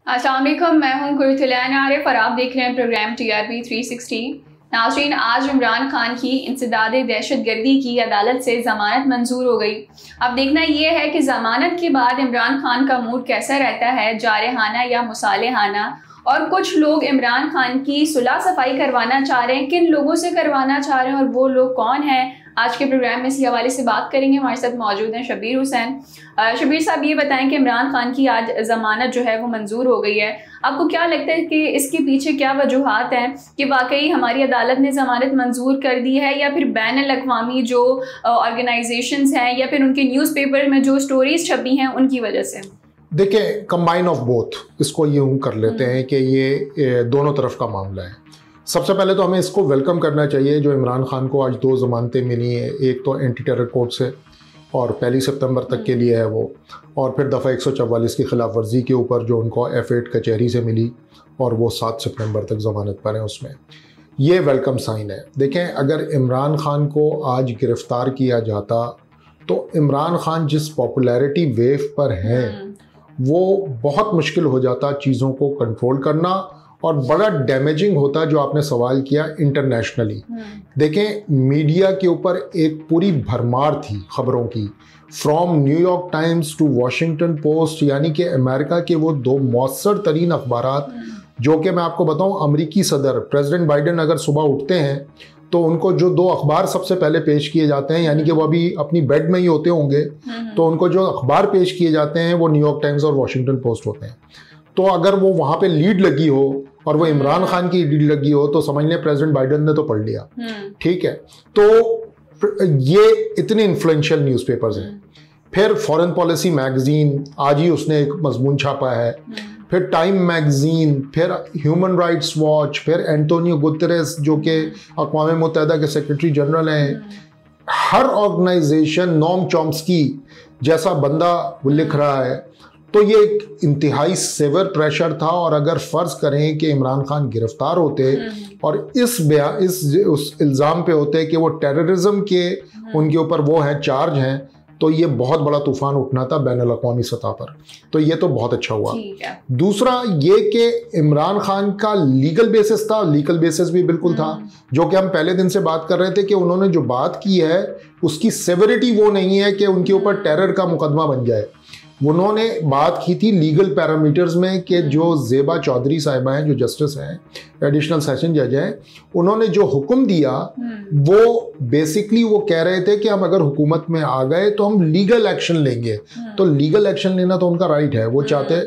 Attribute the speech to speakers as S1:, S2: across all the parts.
S1: अस्सलाम वालेकुम, मैं हूं कुरतुलैन आरिफ और आप देख रहे हैं प्रोग्राम TRP 360। नाज़रीन, आज इमरान खान की इंसदादे दहशतगर्दी की अदालत से ज़मानत मंजूर हो गई। अब देखना यह है कि ज़मानत के बाद इमरान खान का मूड कैसा रहता है, जारहाना या मुसालेहाना। और कुछ लोग इमरान खान की सुलह सफाई करवाना चाह रहे हैं, किन लोगों से करवाना चाह रहे हैं और वो लोग कौन हैं, आज के प्रोग्राम में इसी हवाले से बात करेंगे। हमारे साथ मौजूद हैं शबीर हुसैन। शबीर साहब, ये बताएं कि इमरान खान की आज ज़मानत जो है वो मंजूर हो गई है। आपको क्या लगता है कि इसके पीछे क्या वजूहात हैं कि वाकई हमारी अदालत ने ज़मानत मंजूर कर दी है, या फिर बैन अल-अक़वामी जो ऑर्गेनाइजेशंस हैं या फिर उनके न्यूज़पेपर में जो स्टोरीज छपी हैं उनकी वजह से?
S2: देखिए, कंबाइन ऑफ बोथ, इसको यूँ कर लेते हैं कि ये दोनों तरफ का मामला है। सबसे पहले तो हमें इसको वेलकम करना चाहिए जो इमरान खान को आज 2 ज़मानतें मिली हैं। एक तो एंटी टेरर कोर्ट से और 1 सितंबर तक के लिए है वो, और फिर दफ़ा 144 की खिलाफ वर्जी के ऊपर जो उनको F8 कचहरी से मिली और वो 7 सितंबर तक ज़मानत पर है। उसमें ये वेलकम साइन है। देखें, अगर इमरान खान को आज गिरफ़्तार किया जाता तो इमरान खान जिस पॉपुलैरिटी वेव पर हैं वो बहुत मुश्किल हो जाता चीज़ों को कंट्रोल करना, और बड़ा डैमेजिंग होता जो आपने सवाल किया इंटरनेशनली। देखें, मीडिया के ऊपर एक पूरी भरमार थी खबरों की, from New York times to Washington post, यानी कि अमेरिका के वो 2 मौसर तरीन अखबारात, जो कि मैं आपको बताऊं, अमेरिकी सदर प्रेसिडेंट बाइडेन अगर सुबह उठते हैं तो उनको जो 2 अखबार सबसे पहले पेश किए जाते हैं, यानी कि वो अभी अपनी बेड में ही होते होंगे, तो उनको जो अखबार पेश किए जाते हैं वो न्यूयॉर्क टाइम्स और वॉशिंगटन पोस्ट होते हैं। तो अगर वो वहाँ पे लीड लगी हो और वो इमरान खान की लीड लगी हो तो समझ लें प्रेसिडेंट बाइडेन ने तो पढ़ लिया। ठीक है, तो ये इतने इन्फ्लुएंशियल न्यूज़पेपर्स हैं। फिर फॉरेन पॉलिसी मैगजीन, आज ही उसने एक मजमून छापा है, फिर टाइम मैगजीन, फिर ह्यूमन राइट्स वॉच, फिर एंटोनियो गुतेरेस जो कि अक़वाम मुत्तहिदा के सेक्रेटरी जनरल हैं, हर ऑर्गेनाइजेशन, नोम चॉम्स्की जैसा बंदा वो लिख रहा है। तो ये एक इंतहाई सेवर प्रेशर था, और अगर फ़र्ज़ करें कि इमरान खान गिरफ़्तार होते और उस इल्ज़ाम पे होते कि वो टेररिज्म के उनके ऊपर वो हैं, चार्ज हैं, तो ये बहुत बड़ा तूफ़ान उठना था बैन अल-अक़वामी सतह पर। तो ये तो बहुत अच्छा हुआ। दूसरा ये कि इमरान खान का लीगल बेसिस था, लीगल बेसिस भी बिल्कुल था, जो कि हम पहले दिन से बात कर रहे थे कि उन्होंने जो बात की है उसकी सेवरिटी वो नहीं है कि उनके ऊपर टेरर का मुकदमा बन जाए। उन्होंने बात की थी लीगल पैरामीटर्स में कि जो ज़ेबा चौधरी साहिबा हैं, जो जस्टिस हैं, एडिशनल सेशन जज हैं, उन्होंने जो हुक्म दिया वो बेसिकली वो कह रहे थे कि हम अगर हुकूमत में आ गए तो हम लीगल एक्शन लेंगे। तो लीगल एक्शन लेना तो उनका राइट है। वो चाहते,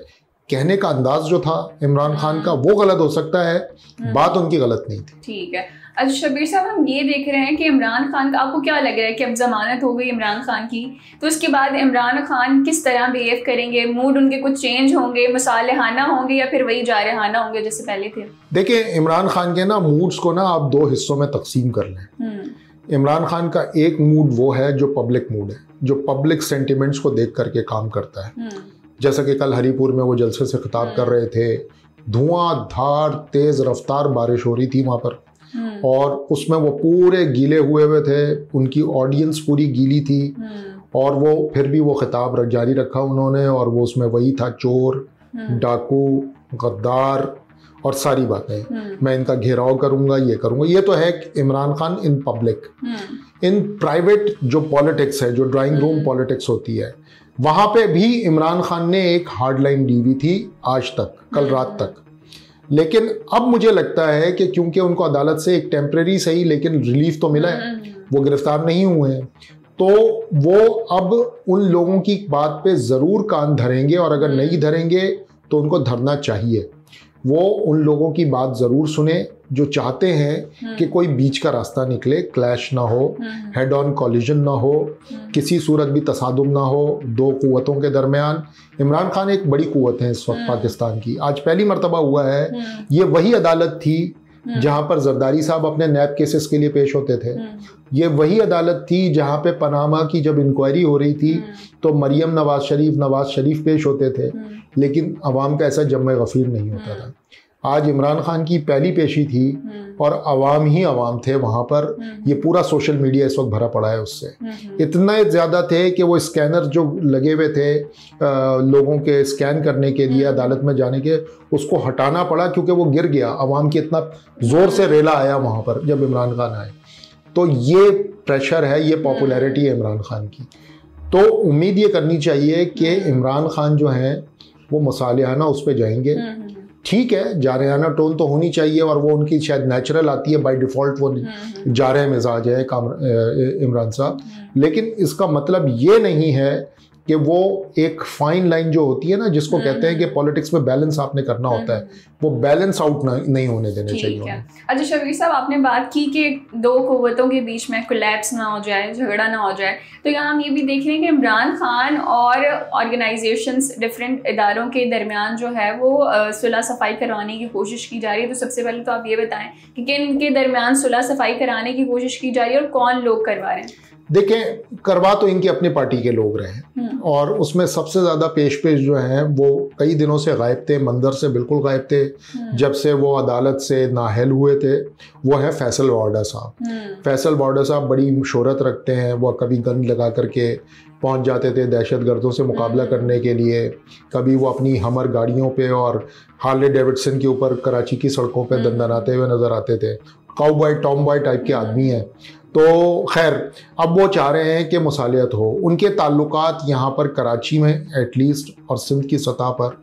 S2: कहने का अंदाज जो था इमरान खान का वो गलत हो सकता है, बात उनकी गलत नहीं थी।
S1: ठीक है। अच्छा शबीर साहब, हम ये देख रहे हैं कि इमरान खान का, आपको क्या लग रहा है कि अब जमानत हो गई इमरान खान की, तो उसके बाद इमरान खान किस तरह बिहेव करेंगे? मूड उनके कुछ चेंज होंगे, मसालेहाना होंगे, या फिर वही जारहाना होंगे जैसे पहले थे?
S2: देखिए, इमरान खान के ना मूड्स को ना आप 2 हिस्सों में तकसीम कर लें। इमरान खान का एक मूड वो है जो पब्लिक मूड है, जो पब्लिक सेंटिमेंट्स को देख करके काम करता है। जैसा कि कल हरीपुर में वो जलसे से खिताब कर रहे थे, धुआंधार तेज रफ्तार बारिश हो रही थी वहाँ पर, और उसमें वो पूरे गीले हुए थे, उनकी ऑडियंस पूरी गीली थी, और वो फिर भी वो खिताब जारी रखा उन्होंने, और वो उसमें वही था, चोर, डाकू, गद्दार और सारी बातें, मैं इनका घेराव करूंगा, ये करूंगा। ये तो है Imran Khan in public. In private जो पॉलिटिक्स है, जो ड्राइंग रूम पॉलिटिक्स होती है, वहाँ पे भी इमरान खान ने एक हार्ड लाइन दी हुई थी आज तक, कल रात तक। लेकिन अब मुझे लगता है कि क्योंकि उनको अदालत से एक टेम्परेरी सही लेकिन रिलीफ तो मिला है, वो गिरफ्तार नहीं हुए हैं, तो वो अब उन लोगों की बात पे ज़रूर कान धरेंगे, और अगर नहीं धरेंगे तो उनको धरना चाहिए। वो उन लोगों की बात ज़रूर सुने जो चाहते हैं कि कोई बीच का रास्ता निकले, क्लैश ना हो, हेड ऑन कॉलिजन ना हो, किसी सूरत भी तसादुम ना हो 2 कुव्वतों के दरमियान। इमरान खान एक बड़ी कुव्वत है इस वक्त पाकिस्तान की। आज पहली मर्तबा हुआ है, ये वही अदालत थी जहां पर जरदारी साहब अपने नैब केसेस के लिए पेश होते थे। ये वही अदालत थी जहां पे पनामा की जब इंक्वायरी हो रही थी तो मरियम नवाज शरीफ पेश होते थे, लेकिन अवाम का ऐसा जम्मे गफीर नहीं होता था। आज इमरान खान की पहली पेशी थी और अवाम ही अवाम थे वहाँ पर। ये पूरा सोशल मीडिया इस वक्त भरा पड़ा है उससे। इतने ज़्यादा थे कि वो स्कैनर जो लगे हुए थे लोगों के स्कैन करने के लिए अदालत में जाने के, उसको हटाना पड़ा क्योंकि वो गिर गया। अवाम की इतना ज़ोर से रेला आया वहाँ पर जब इमरान खान आए। तो ये प्रेशर है, ये पॉपुलैरिटी है इमरान खान की। तो उम्मीद ये करनी चाहिए कि इमरान खान जो हैं वो मसालिहाना उस पर जाएंगे। ठीक है, जारहाना टोन तो होनी चाहिए और वो उनकी शायद नेचुरल आती है, बाय डिफ़ॉल्ट वो जारह मिजाज है इमरान साहब। लेकिन इसका मतलब ये नहीं है कि वो एक फाइन लाइन जो होती है ना, जिसको कहते हैं कि पॉलिटिक्स में बैलेंस आपने करना होता है, वो बैलेंस आउट नहीं होने देने चाहिए।
S1: अच्छा शबीर साहब, आपने बात की कि दो कुव्वतों के बीच में कोलैप्स ना हो जाए, झगड़ा ना हो जाए, तो यहाँ हम ये भी देख रहे हैं कि इमरान खान और ऑर्गेनाइजेशंस, डिफरेंट इदारों के दरमियान जो है वो सुलह सफाई करवाने की कोशिश की जा रही है। तो सबसे पहले तो आप ये बताएं कि किन के दरमियान सुलह सफाई कराने की कोशिश की जा रही है और कौन लोग करवा रहे हैं?
S2: देखें, करवा तो इनकी अपनी पार्टी के लोग रहे हैं और उसमें सबसे ज़्यादा पेश जो हैं वो कई दिनों से गायब थे, मंदिर से बिल्कुल गायब थे। जब से वो अदालत से नाअहल हुए थे वो है फैसल वाडा साहब। फैसल वाडा साहब बड़ी शोहरत रखते हैं, वो कभी गन लगा करके पहुंच जाते थे दहशत गर्दों से मुकाबला करने के लिए, कभी वो अपनी हमर गाड़ियों पे और हार्ले डेविडसन के ऊपर कराची की सड़कों पे दंदनाते हुए नज़र आते थे। काउबॉय टॉमबॉय टाइप के आदमी हैं। तो खैर, अब वो चाह रहे हैं कि मुसालियत हो। उनके ताल्लुकात यहाँ पर कराची में एटलीस्ट और सिंध की सतह पर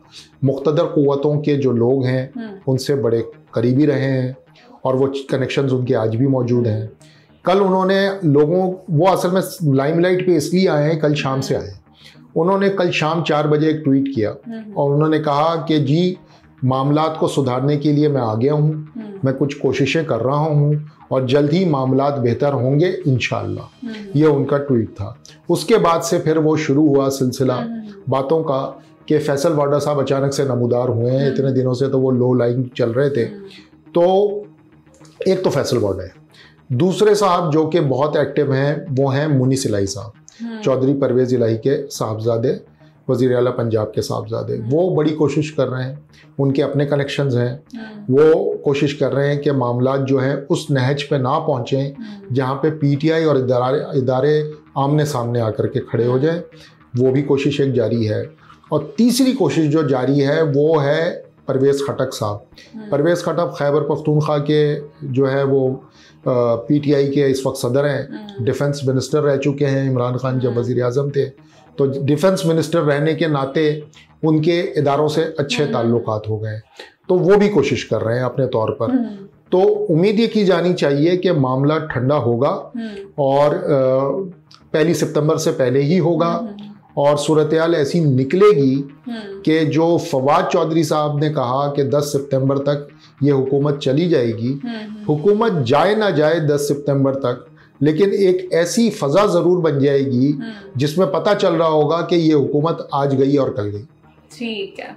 S2: मुख्तदर क़ुव्वतों के जो लोग हैं उनसे बड़े करीबी रहे हैं और वो कनेक्शंस उनके आज भी मौजूद हैं। कल उन्होंने वो असल में लाइमलाइट पे इसलिए आए हैं, कल शाम से आए। उन्होंने कल शाम 4 बजे एक ट्वीट किया और उन्होंने कहा कि जी, मामलात को सुधारने के लिए मैं आ गया हूँ, मैं कुछ कोशिशें कर रहा हूँ और जल्द ही मामलात बेहतर होंगे इंशाअल्लाह। ये उनका ट्वीट था। उसके बाद से फिर वो शुरू हुआ सिलसिला बातों का कि फैसल वाडा साहब अचानक से नमूदार हुए हैं। इतने दिनों से तो वो लो लाइन चल रहे थे। तो एक तो फैसल वाडा है, दूसरे साहब जो कि बहुत एक्टिव हैं वो हैं मुनीस इलाही साहब, चौधरी परवेज़ इलाही के साहबजादे, वज़ीर आला पंजाब के साहबजादे। वो बड़ी कोशिश कर रहे हैं, उनके अपने कनेक्शंस हैं। वो कोशिश कर रहे हैं कि मामलात जो हैं उस नहज पे ना पहुँचें जहाँ पे पीटीआई और इदारे आमने सामने आकर के खड़े हो जाएं। वो भी कोशिश एक जारी है। और तीसरी कोशिश जो जारी है वो है परवेज़ खटक साहब। परवेज़ खटक खैबर पख्तूनख्वा के जो है वो पीटीआई के इस वक्त सदर हैं, डिफेंस मिनिस्टर रह चुके हैं इमरान खान जब वज़ीर आज़म थे। तो डिफेंस मिनिस्टर रहने के नाते उनके इदारों से अच्छे ताल्लुकात हो गए, तो वो भी कोशिश कर रहे हैं अपने तौर पर। तो उम्मीद ये की जानी चाहिए कि मामला ठंडा होगा और 1 सितंबर से पहले ही होगा और सूरत-ए-हाल ऐसी निकलेगी कि जो फवाद चौधरी साहब ने कहा कि 10 सितंबर तक ये हुकूमत चली जाएगी, हुकूमत जाए ना जाए 10 सितंबर तक, लेकिन एक ऐसी फ़ज़ा ज़रूर बन जाएगी जिसमें पता चल रहा होगा कि ये हुकूमत आज गई और कल गई।
S1: ठीक है,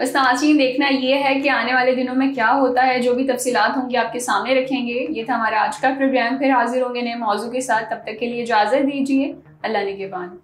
S1: बस नाज़रीन देखना ये है कि आने वाले दिनों में क्या होता है। जो भी तफसीलात होंगी आपके सामने रखेंगे। ये था हमारा आज का प्रोग्राम, फिर हाजिर होंगे नए मौजू के साथ। तब तक के लिए इजाज़त दीजिए। अल्लाह निगहबान।